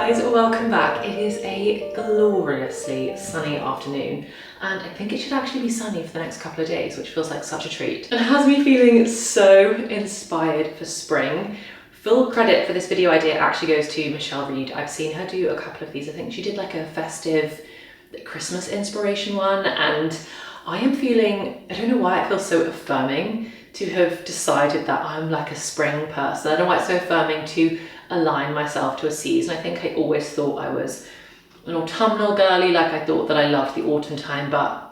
guys, welcome back. It is a gloriously sunny afternoon and I think it should actually be sunny for the next couple of days, which feels like such a treat and has me feeling so inspired for spring. Full credit for this video idea actually goes to Michelle Reed. I've seen her do a couple of these. I think she did like a festive Christmas inspiration one, and I am feeling, I don't know why it feels so affirming to have decided that I'm like a spring person. I don't know why it's so affirming to align myself to a season. I think I always thought I was an autumnal girly, like I thought that I loved the autumn time, but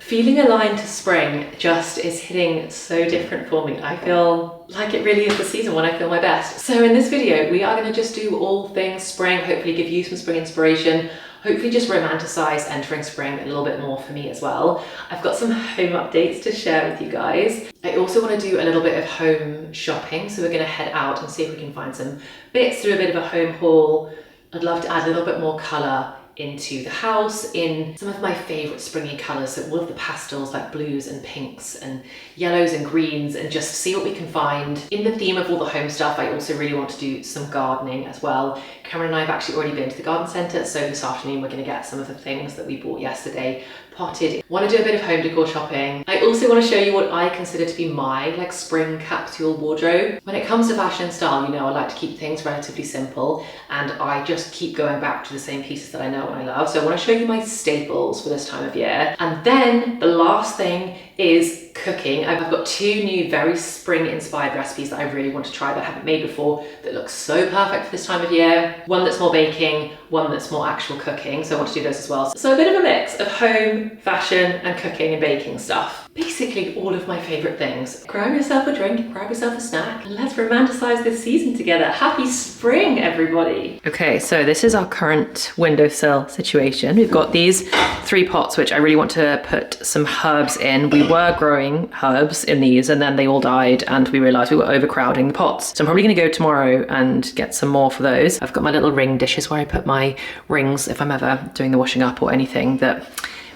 feeling aligned to spring just is hitting so different for me. I feel like it really is the season when I feel my best. So in this video, we are going to just do all things spring, hopefully give you some spring inspiration, hopefully just romanticize entering spring a little bit more for me as well. I've got some home updates to share with you guys. I also want to do a little bit of home shopping, so we're going to head out and see if we can find some bits, do a bit of a home haul. I'd love to add a little bit more colour into the house in some of my favourite springy colours, so all of the pastels like blues and pinks and yellows and greens, and just see what we can find. In the theme of all the home stuff, I also really want to do some gardening as well. Cameron and I have actually already been to the garden centre, so this afternoon we're going to get some of the things that we bought yesterday potted. Want to do a bit of home decor shopping. I also want to show you what I consider to be my like spring capsule wardrobe. When it comes to fashion and style, you know, I like to keep things relatively simple and I just keep going back to the same pieces that I know and I love. So I want to show you my staples for this time of year. And then the last thing is cooking. I've got two new very spring inspired recipes that I really want to try that I haven't made before that look so perfect for this time of year. One that's more baking, one that's more actual cooking. So I want to do those as well. So a bit of a mix of home, fashion and cooking and baking stuff. Basically all of my favorite things. Grab yourself a drink, grab yourself a snack, and let's romanticize this season together. Happy spring, everybody. Okay, so this is our current windowsill situation. We've got these 3 pots, which I really want to put some herbs in. We were growing herbs in these and then they all died and we realized we were overcrowding the pots. So I'm probably gonna go tomorrow and get some more for those. I've got my little ring dishes where I put my rings if I'm ever doing the washing up or anything that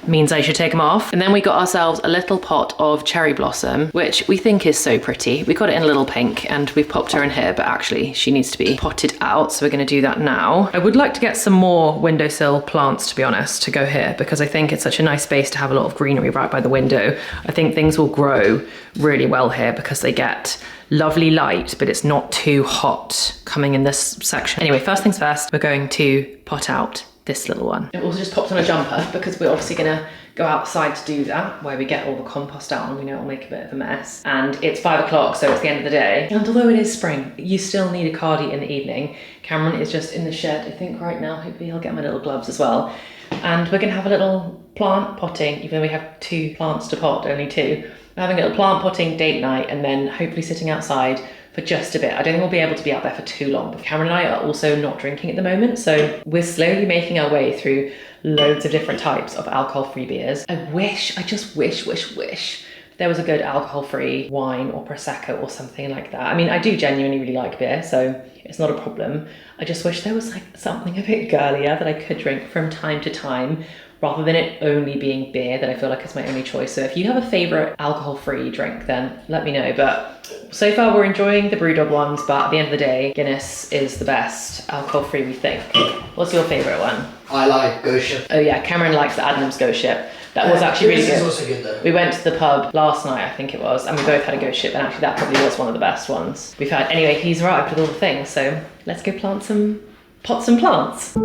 means I should take them off. And then we got ourselves a little pot of cherry blossom, which we think is so pretty. We got it in a little pink and we've popped her in here, but actually she needs to be potted out. So we're gonna do that now. I would like to get some more windowsill plants, to be honest, to go here, because I think it's such a nice space to have a lot of greenery right by the window. I think things will grow really well here because they get lovely light, but it's not too hot coming in this section. Anyway, first things first, we're going to pot out this little one. I've also just popped on a jumper because we're obviously gonna go outside to do that, where we get all the compost out and we know it'll make a bit of a mess. And it's 5 o'clock, so it's the end of the day. And although it is spring, you still need a cardi in the evening. Cameron is just in the shed, I think right now. Hopefully he'll get my little gloves as well. And we're gonna have a little plant potting, even though we have 2 plants to pot, only 2. We're having a little plant potting date night and then hopefully sitting outside for just a bit. I don't think we'll be able to be out there for too long, but Cameron and I are also not drinking at the moment, so we're slowly making our way through loads of different types of alcohol-free beers. I just wish there was a good alcohol-free wine or Prosecco or something like that. I mean, I do genuinely really like beer, so it's not a problem. I just wish there was like something a bit girlier that I could drink from time to time, rather than it only being beer that I feel like is my only choice. So if you have a favorite alcohol-free drink, then let me know. But so far we're enjoying the Brewdog ones, but at the end of the day, Guinness is the best alcohol-free, we think. What's your favorite one? I like Ghost Ship. Oh yeah, Cameron likes the Adnams Ghost Ship. That was actually really good. This is also good though. We went to the pub last night, I think it was, and we both had a Ghost Ship, and actually that probably was one of the best ones we've had. Anyway, he's arrived with all the things, so let's go plant some pots and plants.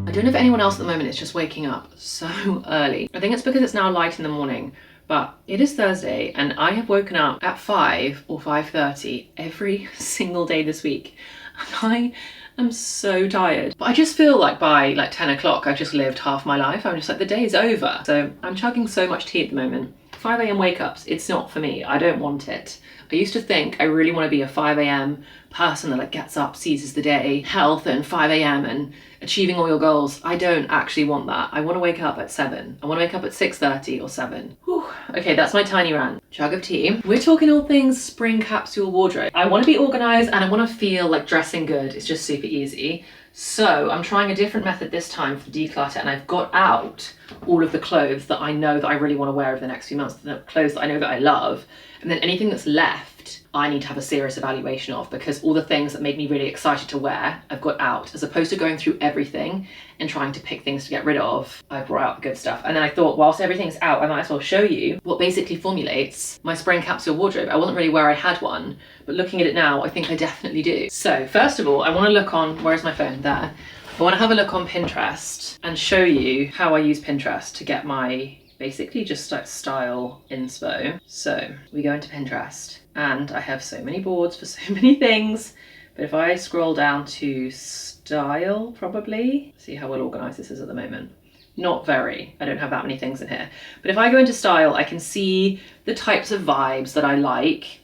I don't know if anyone else at the moment is just waking up so early. I think it's because it's now light in the morning, but it is Thursday and I have woken up at 5 or 5:30 every single day this week. And I am so tired. But I just feel like by like 10 o'clock, I've just lived half my life. I'm just like, the day is over. So I'm chugging so much tea at the moment. 5 a.m. wake ups, it's not for me. I don't want it. I used to think I really want to be a 5 a.m. person that like gets up, seizes the day, health and 5 a.m. and achieving all your goals. I don't actually want that. I want to wake up at 7. I want to wake up at 6:30 or 7. Whew. Okay, that's my tiny rant. Chug of tea. We're talking all things spring capsule wardrobe. I want to be organized and I want to feel like dressing good. It's just super easy. So I'm trying a different method this time for declutter, and I've got out all of the clothes that I know that I really want to wear over the next few months, the clothes that I know that I love, and then anything that's left I need to have a serious evaluation of, because all the things that made me really excited to wear I've got out, as opposed to going through everything and trying to pick things to get rid of. I brought out the good stuff, and then I thought, whilst everything's out, I might as well show you what basically formulates my spring capsule wardrobe. I wasn't really aware I had one, but looking at it now, I think I definitely do. So first of all, I want to look on, where's my phone? There. I want to have a look on Pinterest and show you how I use Pinterest to get my basically just like style inspo. So we go into Pinterest and I have so many boards for so many things, but if I scroll down to style, probably, see how well organized this is at the moment. Not very, I don't have that many things in here. But if I go into style, I can see the types of vibes that I like.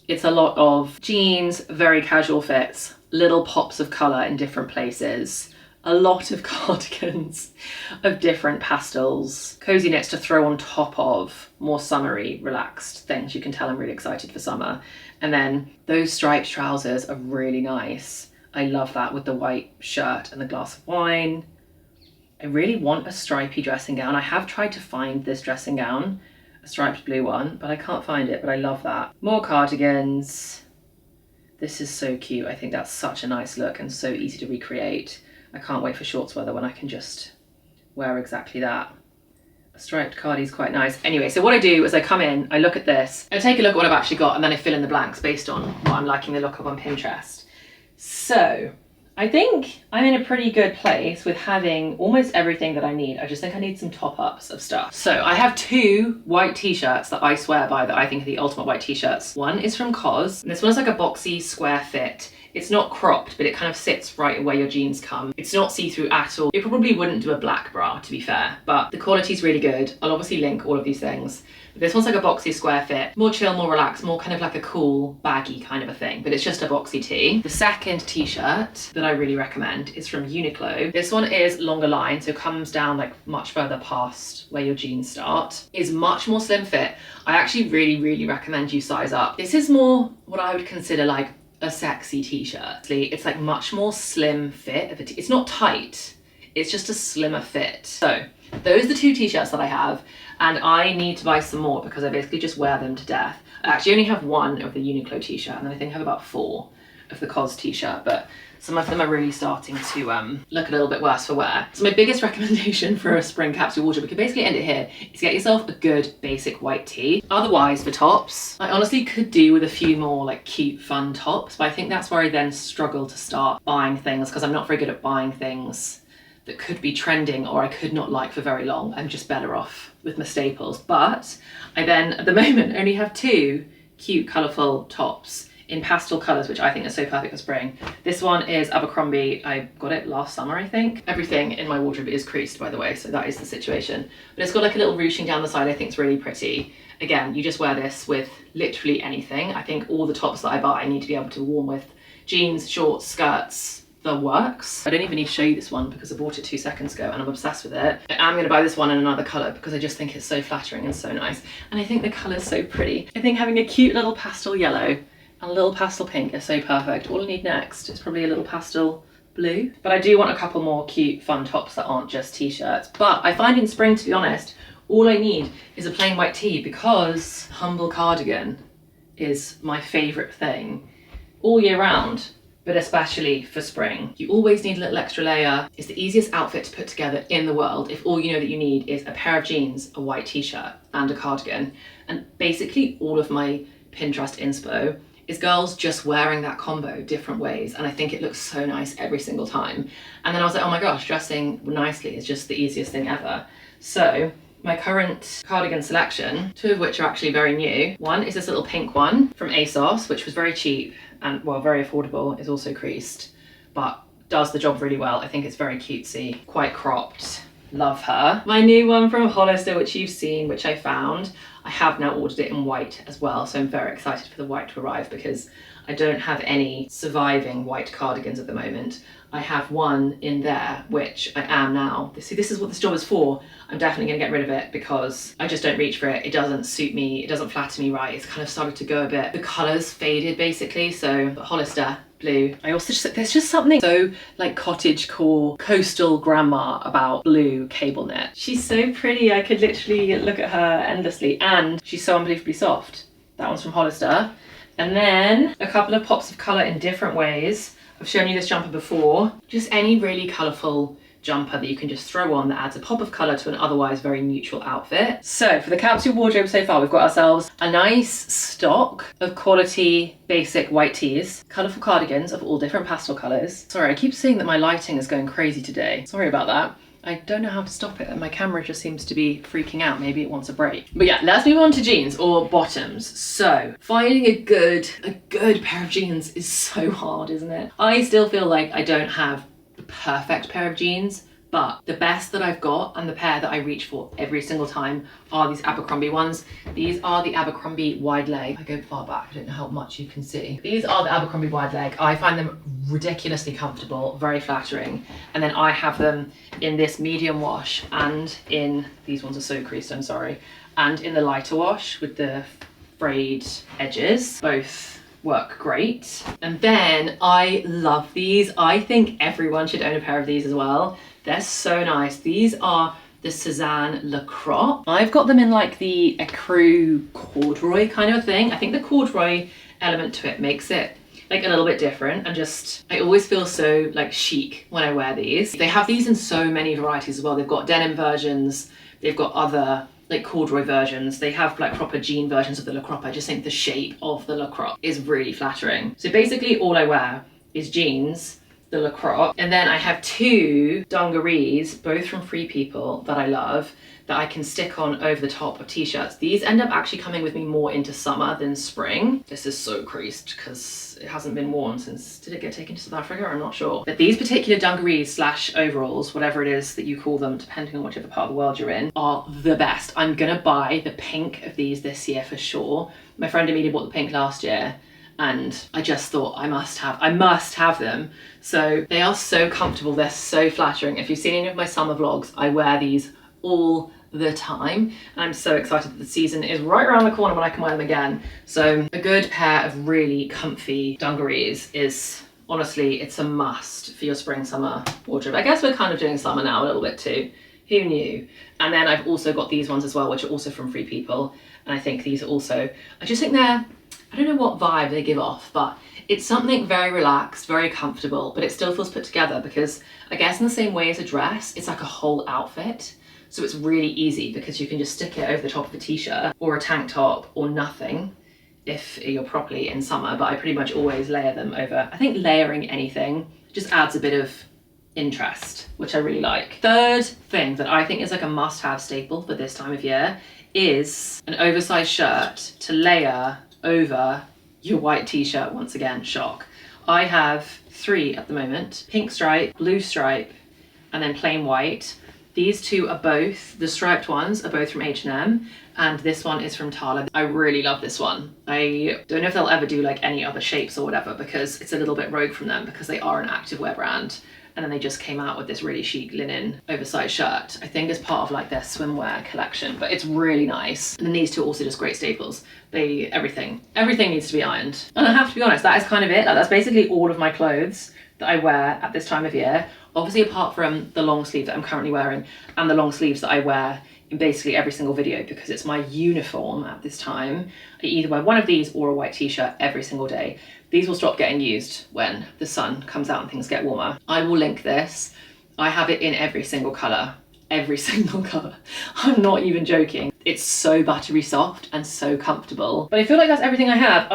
It's a lot of jeans, very casual fits, little pops of color in different places, a lot of cardigans of different pastels, cozy knits to throw on top of more summery, relaxed things. You can tell I'm really excited for summer. And then those striped trousers are really nice. I love that with the white shirt and the glass of wine. I really want a stripy dressing gown. I have tried to find this dressing gown, a striped blue one, but I can't find it, but I love that. More cardigans. This is so cute. I think that's such a nice look and so easy to recreate. I can't wait for shorts weather when I can just wear exactly that. A striped cardie's quite nice. Anyway, so what I do is I come in, I look at this, I take a look at what I've actually got, and then I fill in the blanks based on what I'm liking the look of on Pinterest. So I think I'm in a pretty good place with having almost everything that I need. I just think I need some top-ups of stuff. So I have 2 white t-shirts that I swear by that I think are the ultimate white t-shirts. One is from Cos, and this one's like a boxy square fit. It's not cropped, but it kind of sits right where your jeans come. It's not see-through at all. It probably wouldn't do a black bra, to be fair, but the quality's really good. I'll obviously link all of these things. But this one's like a boxy square fit, more chill, more relaxed, more kind of like a cool, baggy kind of a thing, but it's just a boxy tee. The second t-shirt that I really recommend is from Uniqlo. This one is longer line, so comes down like much further past where your jeans start. Is much more slim fit. I actually really recommend you size up. This is more what I would consider like a sexy t-shirt. It's like much more slim fit. It's not tight, it's just a slimmer fit. So those are the 2 t-shirts that I have, and I need to buy some more because I basically just wear them to death. I actually only have 1 of the Uniqlo t-shirt, and then I think I have about 4 of the Cos t-shirt, but some of them are really starting to look a little bit worse for wear. So my biggest recommendation for a spring capsule wardrobe, we can basically end it here, is get yourself a good basic white tee. Otherwise, for tops, I honestly could do with a few more like cute, fun tops, but I think that's where I then struggle to start buying things, because I'm not very good at buying things that could be trending or I could not like for very long. I'm just better off with my staples. But I then, at the moment, only have 2 cute, colourful tops in pastel colours, which I think are so perfect for spring. This one is Abercrombie. I got it last summer, I think. Everything in my wardrobe is creased, by the way, so that is the situation. But it's got like a little ruching down the side. I think it's really pretty. Again, you just wear this with literally anything. I think all the tops that I buy need to be able to warm with jeans, shorts, skirts, the works. I don't even need to show you this one because I bought it 2 seconds ago and I'm obsessed with it. I am going to buy this one in another colour because I just think it's so flattering and so nice. And I think the colour's so pretty. I think having a cute little pastel yellow and a little pastel pink is so perfect. All I need next is probably a little pastel blue. But I do want a couple more cute, fun tops that aren't just t-shirts. But I find in spring, to be honest, all I need is a plain white tee, because humble cardigan is my favourite thing all year round, but especially for spring. You always need a little extra layer. It's the easiest outfit to put together in the world if all you know that you need is a pair of jeans, a white t-shirt and a cardigan. And basically all of my Pinterest inspo is girls just wearing that combo different ways, and I think it looks so nice every single time. And then I was like, oh my gosh, dressing nicely is just the easiest thing ever. So my current cardigan selection, 2 of which are actually very new. One is this little pink one from ASOS, which was very cheap and, well, very affordable. It's also creased, but does the job really well. I think it's very cutesy, quite cropped. Love her. My new one from Hollister, which you've seen, which I found. I have now ordered it in white as well, so I'm very excited for the white to arrive because I don't have any surviving white cardigans at the moment. I have one in there, which I am now. See, this is what this job is for. I'm definitely gonna get rid of it because I just don't reach for it. It doesn't suit me, it doesn't flatter me right. It's kind of started to go a bit, the colours faded basically, so Hollister blue. I also just, there's just something so like cottagecore, coastal grandma about blue cable knit. She's so pretty, I could literally look at her endlessly, and she's so unbelievably soft. That one's from Hollister. And then a couple of pops of colour in different ways. I've shown you this jumper before. Just any really colourful jumper that you can just throw on that adds a pop of colour to an otherwise very neutral outfit. So for the capsule wardrobe so far, we've got ourselves a nice stock of quality basic white tees, colourful cardigans of all different pastel colours. Sorry, I keep seeing that my lighting is going crazy today. Sorry about that. I don't know how to stop it, and my camera just seems to be freaking out. Maybe it wants a break. But yeah, let's move on to jeans or bottoms. So finding a good pair of jeans is so hard, isn't it? I still feel like I don't have the perfect pair of jeans, but the best that I've got and the pair that I reach for every single time are these Abercrombie ones. These are the Abercrombie wide leg. I go far back, I don't know how much you can see. These are the Abercrombie wide leg. I find them ridiculously comfortable, very flattering. And then I have them in this medium wash and in, these ones are so creased, I'm sorry, and in the lighter wash with the frayed edges. Both work great. And then I love these. I think everyone should own a pair of these as well. They're so nice. These are the Cezanne Le Croc. I've got them in like the ecru corduroy kind of a thing. I think the corduroy element to it makes it like a little bit different, and just, I always feel so like chic when I wear these. They have these in so many varieties as well. They've got denim versions, they've got other like corduroy versions, they have like proper jean versions of the Le Croc. I just think the shape of the Le Croc is really flattering. So basically all I wear is jeans, the Le Croc, and then I have 2 Dungarees, both from Free People, that I love, that I can stick on over the top of t-shirts. These end up actually coming with me more into summer than spring. This is so creased because it hasn't been worn since, did it get taken to South Africa? I'm not sure. But these particular Dungarees slash overalls, whatever it is that you call them, depending on whichever part of the world you're in, are the best. I'm gonna buy the pink of these this year for sure. My friend Amelia bought the pink last year, and I just thought I must have them. So they are so comfortable, they're so flattering. If you've seen any of my summer vlogs, I wear these all the time, and I'm so excited that the season is right around the corner when I can wear them again. So a good pair of really comfy Dungarees is, honestly, it's a must for your spring summer wardrobe. I guess we're kind of doing summer now a little bit too, who knew? And then I've also got these ones as well, which are also from Free People, and I think these are also, I just think they're, I don't know what vibe they give off, but it's something very relaxed, very comfortable, but it still feels put together because I guess in the same way as a dress, it's like a whole outfit. So it's really easy because you can just stick it over the top of a t-shirt or a tank top or nothing if you're properly in summer, but I pretty much always layer them over. I think layering anything just adds a bit of interest, which I really like. Third thing that I think is like a must-have staple for this time of year is an oversized shirt to layer over your white t-shirt. Once again, shock. I have 3 at the moment: pink stripe, blue stripe, and then plain white. These 2 are both, the striped ones are both from H&M, and this one is from Tala. I really love this one. I don't know if they'll ever do like any other shapes or whatever because it's a little bit rogue from them because they are an activewear brand. And then they just came out with this really chic linen oversized shirt, I think as part of like their swimwear collection, but it's really nice. And then these 2 are also just great staples. Everything needs to be ironed. And I have to be honest, that is kind of it. Like, that's basically all of my clothes that I wear at this time of year. Obviously apart from the long sleeve that I'm currently wearing and the long sleeves that I wear in basically every single video because it's my uniform at this time. I either wear one of these or a white t-shirt every single day. These will stop getting used when the sun comes out and things get warmer. I will link this. I have it in every single colour. Every single colour. I'm not even joking. It's so buttery soft and so comfortable. But I feel like that's everything I have.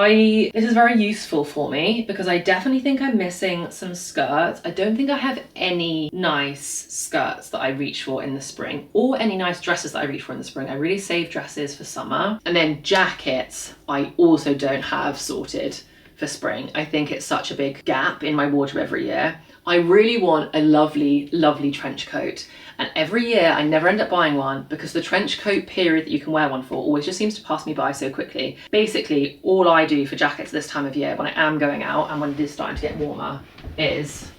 This is very useful for me because I definitely think I'm missing some skirts. I don't think I have any nice skirts that I reach for in the spring or any nice dresses that I reach for in the spring. I really save dresses for summer. And then jackets, I also don't have sorted for spring. I think it's such a big gap in my wardrobe every year. I really want a lovely, lovely trench coat. And every year I never end up buying one because the trench coat period that you can wear one for always just seems to pass me by so quickly. Basically, all I do for jackets this time of year when I am going out and when it is starting to get warmer is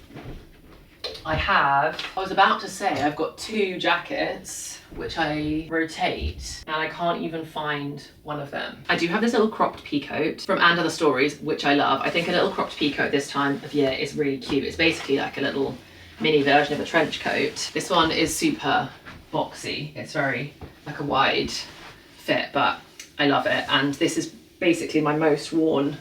I was about to say I've got 2 jackets which I rotate and I can't even find one of them. I do have this little cropped pea coat from And Other Stories, which I love. I think a little cropped pea coat this time of year is really cute. It's basically like a little mini version of a trench coat. This one is super boxy. It's very like a wide fit, but I love it. And this is basically my most worn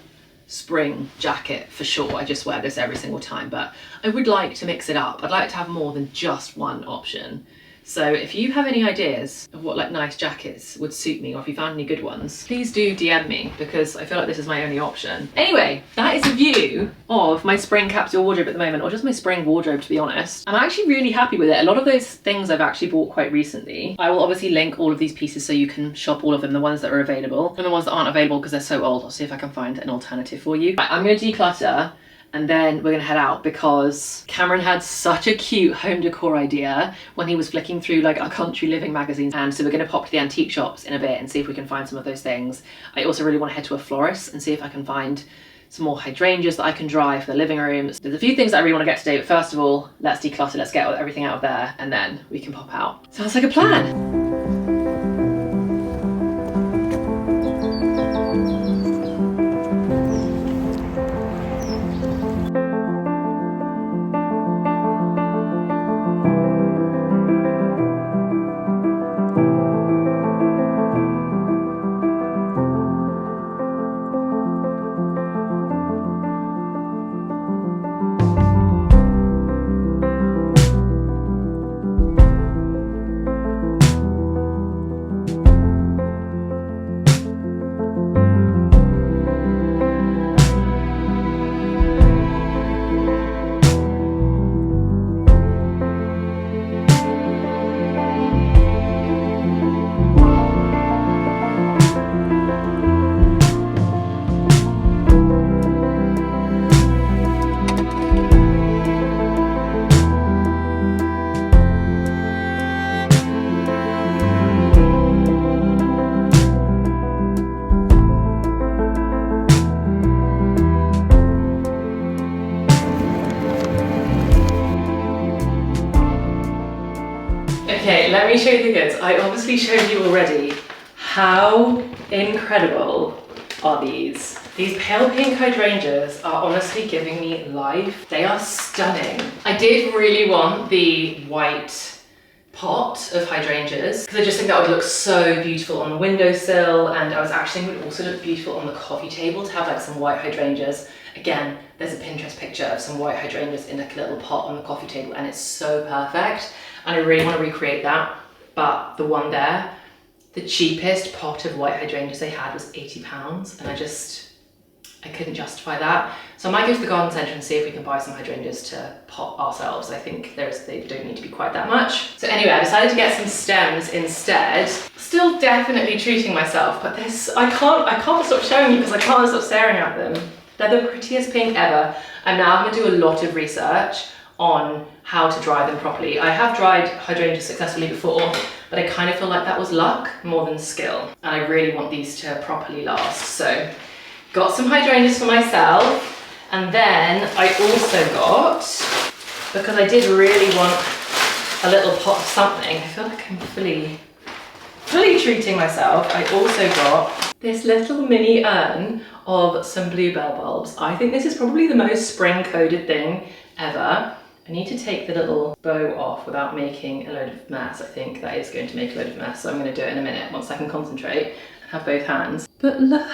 spring jacket for sure. I just wear this every single time, but I would like to mix it up. I'd like to have more than just one option. So if you have any ideas of what like nice jackets would suit me, or if you found any good ones, please do DM me because I feel like this is my only option. Anyway, that is a view of my spring capsule wardrobe at the moment, or just my spring wardrobe to be honest. I'm actually really happy with it. A lot of those things I've actually bought quite recently. I will obviously link all of these pieces so you can shop all of them, the ones that are available and the ones that aren't available because they're so old. I'll see if I can find an alternative for you. Right, I'm going to declutter and then we're gonna head out because Cameron had such a cute home decor idea when he was flicking through like our country living magazines. And so we're gonna pop to the antique shops in a bit and see if we can find some of those things. I also really wanna head to a florist and see if I can find some more hydrangeas that I can dry for the living rooms. There's a few things that I really wanna get today, but first of all, let's declutter, let's get everything out of there and then we can pop out. Sounds like a plan. Okay, let me show you the goods. I obviously showed you already. How incredible are these? These pale pink hydrangeas are honestly giving me life. They are stunning. I did really want the white pot of hydrangeas because I just think that would look so beautiful on the windowsill, and I was actually thinking it would also look beautiful on the coffee table to have like some white hydrangeas. Again, there's a Pinterest picture of some white hydrangeas in like a little pot on the coffee table and it's so perfect. And I really want to recreate that, but the one there, the cheapest pot of white hydrangeas they had was £80, and I couldn't justify that. So I might go to the garden centre and see if we can buy some hydrangeas to pot ourselves. I think they don't need to be quite that much. So anyway, I decided to get some stems instead. Still definitely treating myself, but I can't stop showing you because I can't stop staring at them. They're the prettiest pink ever. And now I'm gonna do a lot of research on how to dry them properly. I have dried hydrangeas successfully before, but I kind of feel like that was luck more than skill. And I really want these to properly last. So got some hydrangeas for myself. And then I also got, because I did really want a little pot of something, I feel like I'm fully treating myself. I also got this little mini urn of some bluebell bulbs. I think this is probably the most spring coded thing ever. I need to take the little bow off without making a load of mess. I think that is going to make a load of mess, so I'm going to do it in a minute once I can concentrate and have both hands. But look,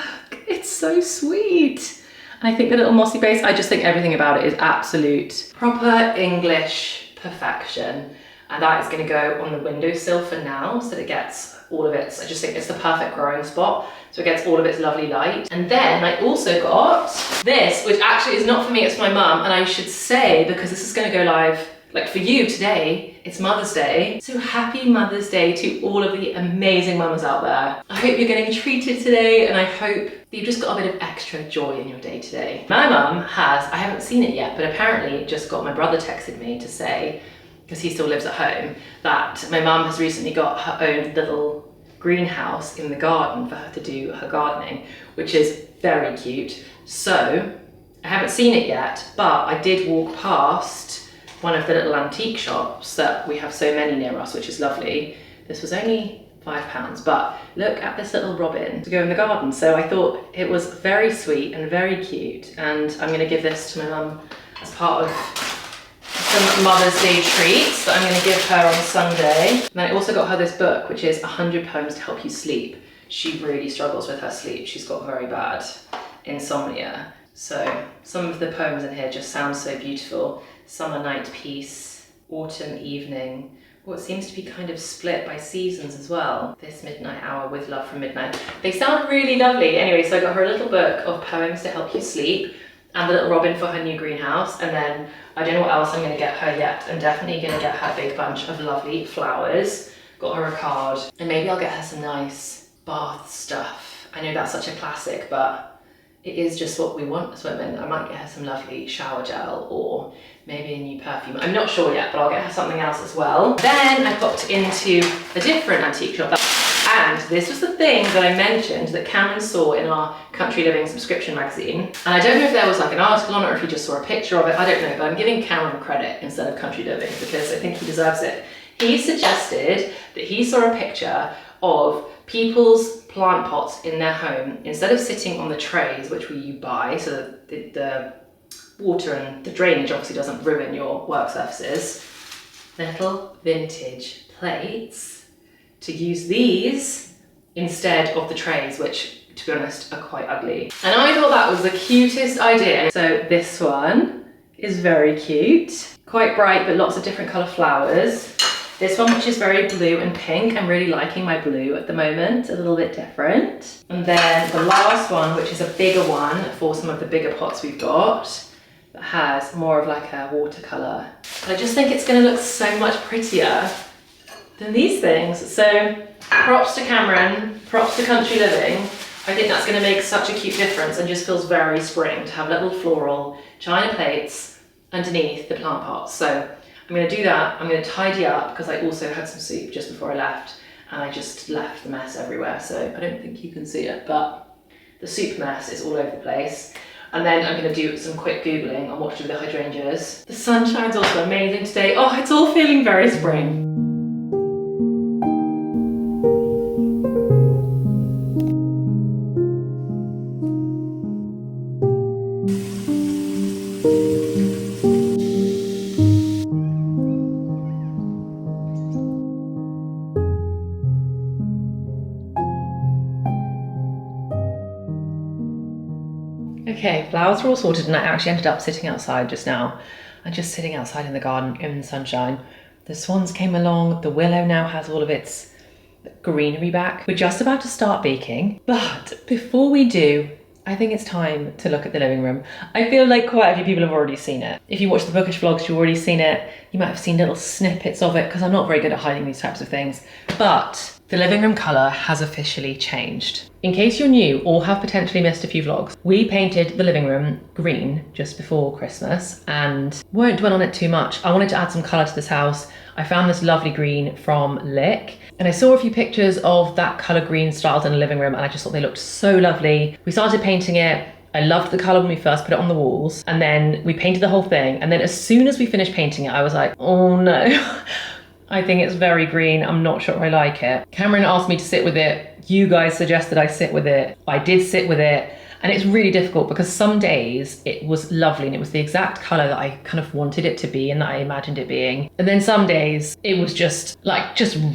it's so sweet. And I think the little mossy base, I just think everything about it is absolute proper English perfection. And that is going to go on the windowsill for now, so that it gets all of its, I just think it's the perfect growing spot, so it gets all of its lovely light. And then I also got this, which actually is not for me, it's for my mum, and I should say, because this is going to go live, like for you today, it's Mother's Day. So happy Mother's Day to all of the amazing mums out there. I hope you're getting treated today, and I hope that you've just got a bit of extra joy in your day today. My mum has, I haven't seen it yet, but apparently just got, my brother texted me to say, because he still lives at home, that my mum has recently got her own little greenhouse in the garden for her to do her gardening, which is very cute. So I haven't seen it yet, but I did walk past one of the little antique shops that we have so many near us, which is lovely. This was only £5, but look at this little robin to go in the garden. So I thought it was very sweet and very cute, and I'm going to give this to my mum as part of some Mother's Day treats that I'm going to give her on Sunday. And then I also got her this book, which is 100 Poems to Help You Sleep. She really struggles with her sleep. She's got very bad insomnia. So some of the poems in here just sound so beautiful. Summer Night Peace, Autumn Evening, what seems to be kind of split by seasons as well. This Midnight Hour, With Love from Midnight. They sound really lovely. Anyway, so I got her a little book of poems to help you sleep, and the little robin for her new greenhouse, and then I don't know what else I'm going to get her yet. I'm definitely going to get her a big bunch of lovely flowers. Got her a card, and maybe I'll get her some nice bath stuff. I know that's such a classic, but it is just what we want as women. I might get her some lovely shower gel, or maybe a new perfume. I'm not sure yet, but I'll get her something else as well. Then I popped into a different antique shop. And this was the thing that I mentioned that Cameron saw in our Country Living subscription magazine. And I don't know if there was like an article on it or if he just saw a picture of it, I don't know, but I'm giving Cameron credit instead of Country Living because I think he deserves it. He suggested that he saw a picture of people's plant pots in their home, instead of sitting on the trays, which you buy, so that the water and the drainage obviously doesn't ruin your work surfaces, little vintage plates, to use these instead of the trays, which to be honest are quite ugly. And I thought that was the cutest idea. So this one is very cute, quite bright but lots of different colour flowers. This one, which is very blue and pink, I'm really liking my blue at the moment, a little bit different. And then the last one, which is a bigger one for some of the bigger pots we've got, that has more of like a watercolour. I just think it's going to look so much prettier than these things. So props to Cameron, props to Country Living. I think that's going to make such a cute difference and just feels very spring to have little floral china plates underneath the plant pots. So I'm going to do that. I'm going to tidy up because I also had some soup just before I left and I just left the mess everywhere. So I don't think you can see it, but the soup mess is all over the place. And then I'm going to do some quick Googling on what to do with the hydrangeas. The sunshine's also amazing today. Oh, it's all feeling very spring. Okay, flowers were all sorted and I actually ended up sitting outside just now. I'm just sitting outside in the garden in the sunshine. The swans came along, the willow now has all of its greenery back. We're just about to start baking, but before we do, I think it's time to look at the living room. I feel like quite a few people have already seen it. If you watch the bookish vlogs, you've already seen it. You might have seen little snippets of it because I'm not very good at hiding these types of things. But the living room colour has officially changed. In case you're new or have potentially missed a few vlogs, we painted the living room green just before Christmas and won't dwell on it too much. I wanted to add some colour to this house. I found this lovely green from Lick and I saw a few pictures of that colour green styled in the living room and I just thought they looked so lovely. We started painting it. I loved the colour when we first put it on the walls and then we painted the whole thing, and then as soon as we finished painting it I was like, oh no. I think it's very green. I'm not sure I like it. Cameron asked me to sit with it. You guys suggested I sit with it. I did sit with it And it's really difficult because some days it was lovely and it was the exact colour that I kind of wanted it to be and that I imagined it being. And then some days it was just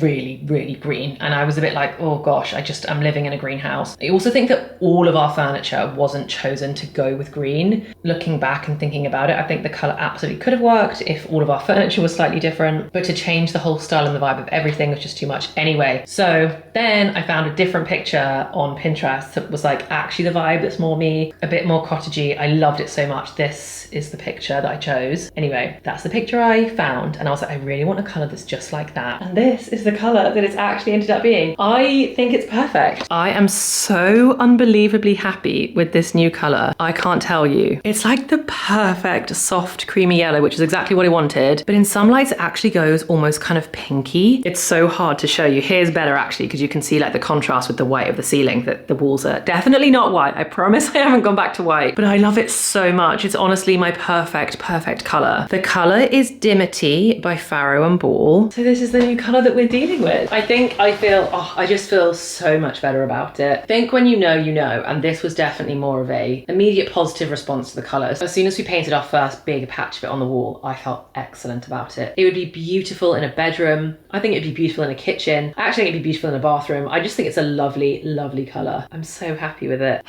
really, really green. And I was a bit like, oh gosh, I'm living in a greenhouse. I also think that all of our furniture wasn't chosen to go with green. Looking back and thinking about it, I think the colour absolutely could have worked if all of our furniture was slightly different, but to change the whole style and the vibe of everything was just too much anyway. So then I found a different picture on Pinterest that was like actually the vibe that's more me, a bit more cottagey. I loved it so much. This is the picture that I chose. Anyway, that's the picture I found, and I was like, I really want a colour that's just like that. And this is the colour that it's actually ended up being. I think it's perfect. I am so unbelievably happy with this new colour. I can't tell you. It's like the perfect soft creamy yellow, which is exactly what I wanted. But in some lights it actually goes almost kind of pinky. It's so hard to show you. Here's better actually, because you can see like the contrast with the white of the ceiling, that the walls are definitely not white. I promise I haven't gone back to white, but I love it so much. It's honestly my perfect colour. The colour is Dimity by Farrow and Ball. So this is the new colour that we're dealing with. I just feel so much better about it. I think when you know, and this was definitely more of a immediate positive response to the colours. As soon as we painted our first big patch of it on the wall, I felt excellent about it. It would be beautiful in a bedroom. I think it'd be beautiful in a kitchen. I actually think it'd be beautiful in a bathroom. I just think it's a lovely, lovely colour. I'm so happy with it.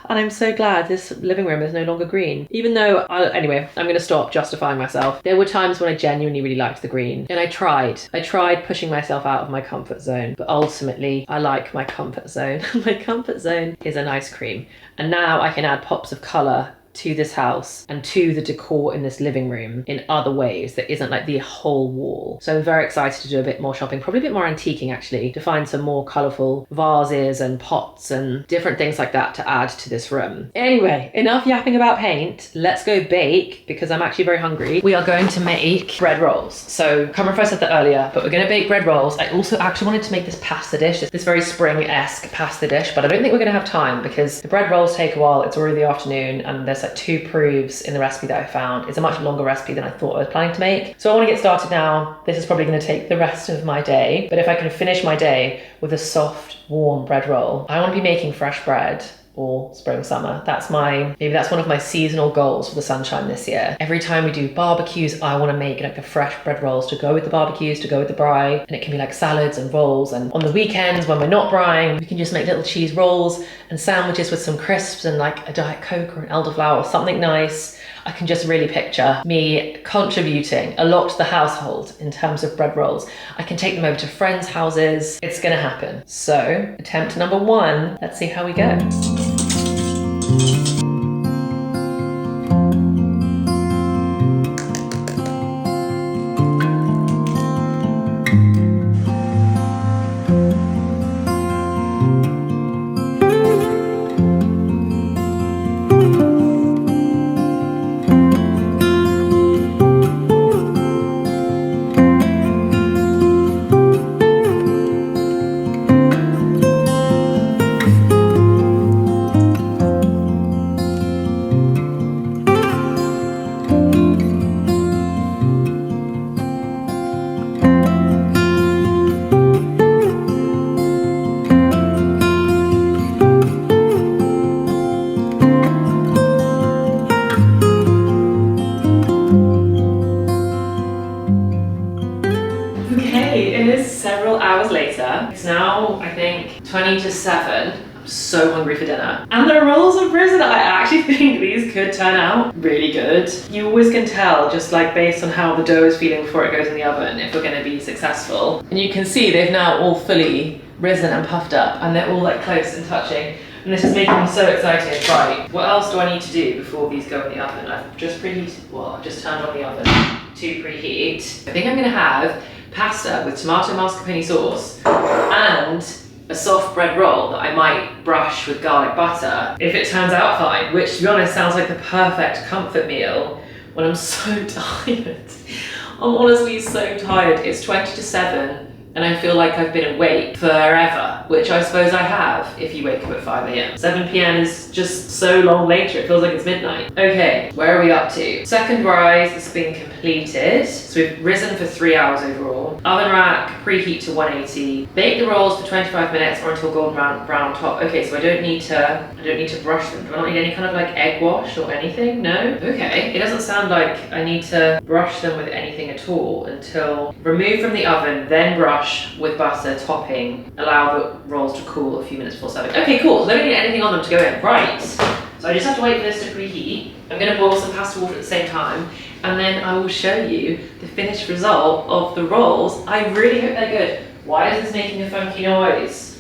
And I'm so glad this living room is no longer green. Even though, anyway, I'm gonna stop justifying myself. There were times when I genuinely really liked the green, and I tried pushing myself out of my comfort zone, but ultimately I like my comfort zone. My comfort zone is an ice cream. And now I can add pops of colour to this house and to the decor in this living room in other ways that isn't like the whole wall. So I'm very excited to do a bit more shopping, probably a bit more antiquing actually, to find some more colourful vases and pots and different things like that to add to this room. Anyway, enough yapping about paint. Let's go bake, because I'm actually very hungry. We are going to make bread rolls. So can't remember if I said that earlier, but we're going to bake bread rolls. I also actually wanted to make this pasta dish, this very spring-esque pasta dish, but I don't think we're going to have time because the bread rolls take a while. It's already the afternoon and there's like 2 proofs in the recipe that I found. It's a much longer recipe than I thought I was planning to make. So I want to get started now. This is probably going to take the rest of my day, but if I can finish my day with a soft, warm bread roll, I want to be making fresh bread all spring, summer. Maybe that's one of my seasonal goals for the sunshine this year. Every time we do barbecues, I want to make like the fresh bread rolls to go with the barbecues, to go with the braai, and it can be like salads and rolls. And on the weekends when we're not braaiing, we can just make little cheese rolls and sandwiches with some crisps and like a Diet Coke or an elderflower or something nice. I can just really picture me contributing a lot to the household in terms of bread rolls. I can take them over to friends' houses. It's gonna happen. So, attempt number 1. Let's see how we go. It's now, I think, 20 to 7. I'm so hungry for dinner. And the rolls have risen. I actually think these could turn out really good. You always can tell, just like based on how the dough is feeling before it goes in the oven, if we're going to be successful. And you can see they've now all fully risen and puffed up, and they're all like close and touching. And this is making me so excited. Right, what else do I need to do before these go in the oven? I've just preheated, well, I've just turned on the oven to preheat. I think I'm going to have pasta with tomato mascarpone sauce and a soft bread roll that I might brush with garlic butter if it turns out fine, which to be honest sounds like the perfect comfort meal when I'm so tired. I'm honestly so tired. It's 20 to 7 and I feel like I've been awake forever. which I suppose I have if you wake up at 5 a.m. 7 p.m. is just so long later, it feels like it's midnight. Okay, where are we up to? Second rise has been completed. So we've risen for 3 hours overall. Oven rack, preheat to 180. Bake the rolls for 25 minutes or until golden brown on top. Okay, so I don't need to brush them. Do I not need any kind of like egg wash or anything? No? Okay, it doesn't sound like I need to brush them with anything at all until remove from the oven, then brush with butter, topping, allow the rolls to cool a few minutes before serving. Okay, cool, so I don't need anything on them to go in. Right, so I just have to wait for this to preheat. I'm gonna boil some pasta water at the same time, and then I will show you the finished result of the rolls. I really hope they're good. Why is this making a funky noise?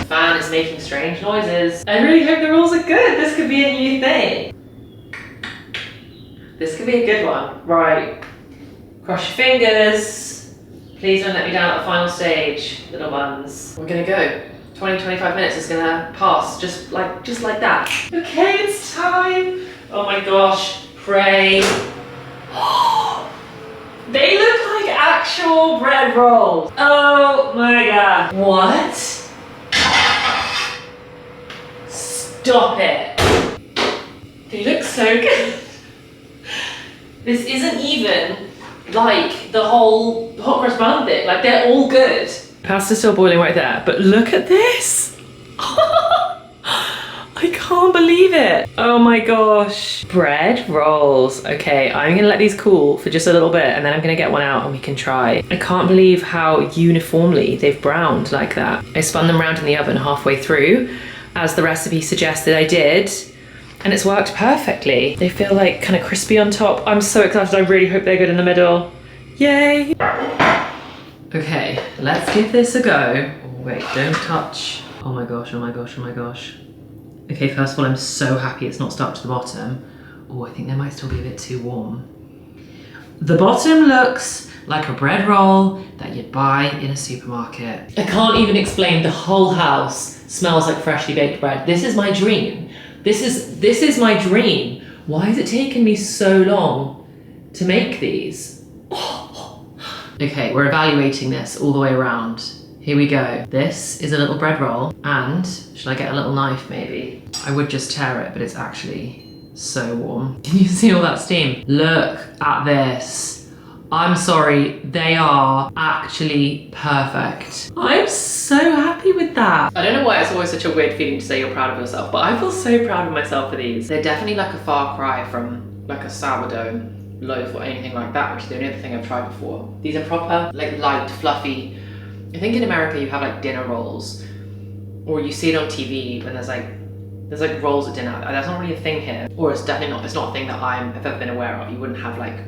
Fan is making strange noises. I really hope the rolls are good. This could be a new thing. This could be a good one. Right. Cross your fingers. Please don't let me down at the final stage, little ones. We're gonna go. 20-25 minutes is gonna pass just like that. Okay, it's time. Oh my gosh, pray. They look like actual bread rolls. Oh my god. What? Stop it. They look so good. This isn't even like the whole hot cross bun bit. Like, they're all good. Pasta's still boiling right there, but look at this. I can't believe it. Oh my gosh. Bread rolls. Okay, I'm gonna let these cool for just a little bit and then I'm gonna get one out and we can try. I can't believe how uniformly they've browned like that. I spun them around in the oven halfway through, as the recipe suggested I did, and it's worked perfectly. They feel like kind of crispy on top. I'm so excited. I really hope they're good in the middle. Yay. Okay, let's give this a go. Oh, wait, don't touch. Oh my gosh, oh my gosh, oh my gosh. Okay, first of all, I'm so happy it's not stuck to the bottom. Oh, I think they might still be a bit too warm. The bottom looks like a bread roll that you'd buy in a supermarket. I can't even explain. The whole house smells like freshly baked bread. This is my dream. This is my dream. Why has it taken me so long to make these? Okay, we're evaluating this all the way around. Here we go. This is a little bread roll, and should I get a little knife maybe? I would just tear it, but it's actually so warm. Can you see all that steam? Look at this. I'm sorry, they are actually perfect. I'm so happy with that. I don't know why it's always such a weird feeling to say you're proud of yourself, but I feel so proud of myself for these. They're definitely like a far cry from like a sourdough loaf or anything like that, which is the only other thing I've tried before. These are proper, like light, fluffy. I think in America you have like dinner rolls, or you see it on TV when there's like rolls at dinner. That's not really a thing here, or it's definitely not. It's not a thing that I've ever been aware of. You wouldn't have like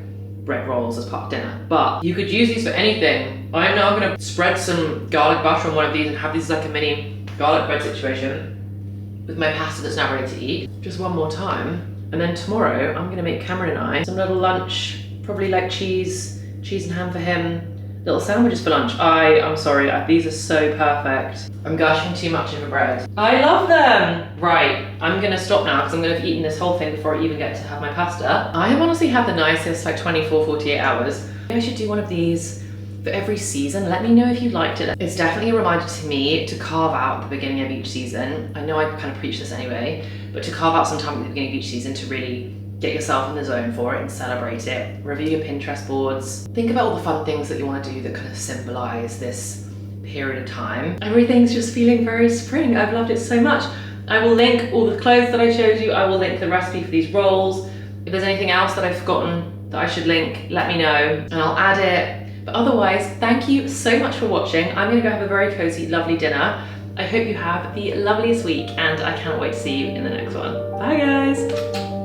bread rolls as part of dinner, but you could use these for anything. I'm now gonna spread some garlic butter on one of these and have these as like a mini garlic bread situation with my pasta that's now ready to eat. Just one more time, and then tomorrow I'm gonna make Cameron and I some little lunch, probably like cheese and ham for him. Little sandwiches for lunch. I'm sorry, these are so perfect. I'm gushing too much over bread. I love them! Right, I'm gonna stop now because I'm gonna have eaten this whole thing before I even get to have my pasta. I have honestly had the nicest like 24, 48 hours. Maybe I should do one of these for every season. Let me know if you liked it. It's definitely a reminder to me to carve out the beginning of each season. I know I kind of preach this anyway, but to carve out some time at the beginning of each season to really get yourself in the zone for it and celebrate it. Review your Pinterest boards. Think about all the fun things that you want to do that kind of symbolize this period of time. Everything's just feeling very spring. I've loved it so much. I will link all the clothes that I showed you. I will link the recipe for these rolls. If there's anything else that I've forgotten that I should link, let me know and I'll add it. But otherwise, thank you so much for watching. I'm gonna go have a very cozy, lovely dinner. I hope you have the loveliest week and I can't wait to see you in the next one. Bye guys.